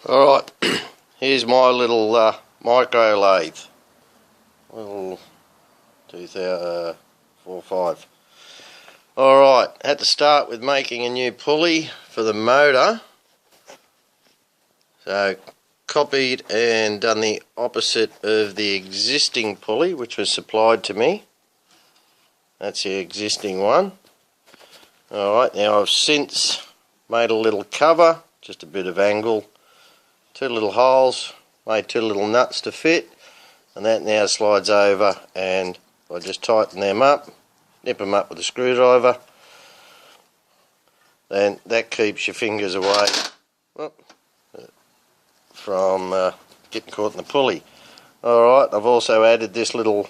Alright, here's my little micro lathe. Little 2004-5. Alright, had to start with making a new pulley for the motor. So copied and done the opposite of the existing pulley which was supplied to me. That's the existing one. Alright, now I've since made a little cover, just a bit of angle, two little holes, made two little nuts to fit, and that now slides over, and I just tighten them up, nip them up with a screwdriver, then that keeps your fingers away from getting caught in the pulley. Alright, I've also added this little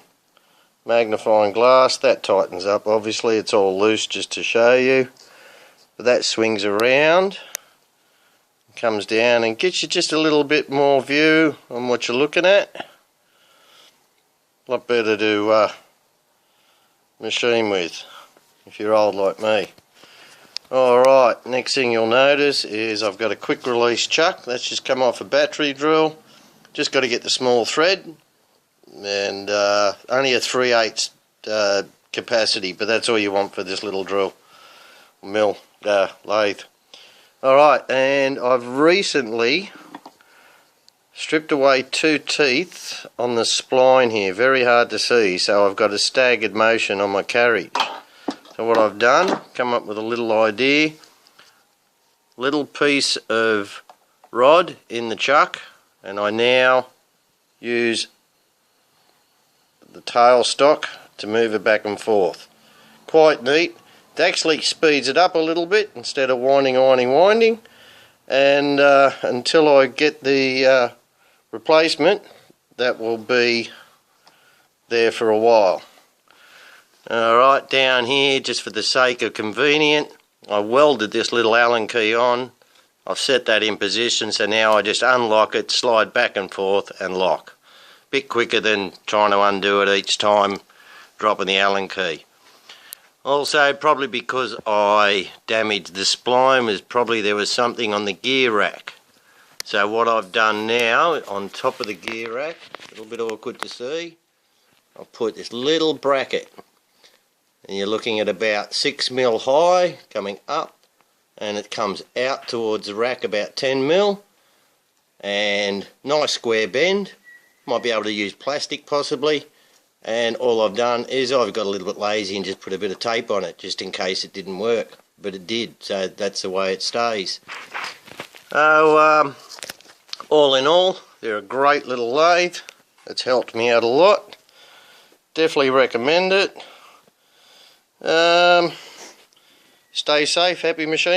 magnifying glass, that tightens up, obviously it's all loose just to show you, but that swings around, comes down and gets you just a little bit more view on what you're looking at. A lot better to machine with if you're old like me. Alright, next thing you'll notice is I've got a quick release chuck. That's just come off a battery drill. Just got to get the small thread, and only a 3/8 capacity, but that's all you want for this little drill lathe. Alright, and I've recently stripped away two teeth on the spline here, very hard to see, so I've got a staggered motion on my carriage. So what I've done, come up with a little idea, little piece of rod in the chuck, and I now use the tail stock to move it back and forth. Quite neat. It actually speeds it up a little bit instead of winding, and until I get the replacement, that will be there for a while. Alright, down here, just for the sake of convenient, I welded this little Allen key on. I've set that in position, so now I just unlock it, slide back and forth and lock. Bit quicker than trying to undo it each time dropping the Allen key. Also, probably because I damaged the spline, there was something on the gear rack. So what I've done now, on top of the gear rack, a little bit awkward to see, I've put this little bracket, and you're looking at about 6mm high, coming up, and it comes out towards the rack about 10mm, and nice square bend. Might be able to use plastic possibly, and all I've done is I've got a little bit lazy and just put a bit of tape on it just in case it didn't work, but it did, so that's the way it stays. So all in all, they're a great little lathe. It's helped me out a lot. Definitely recommend it. Stay safe, happy machine.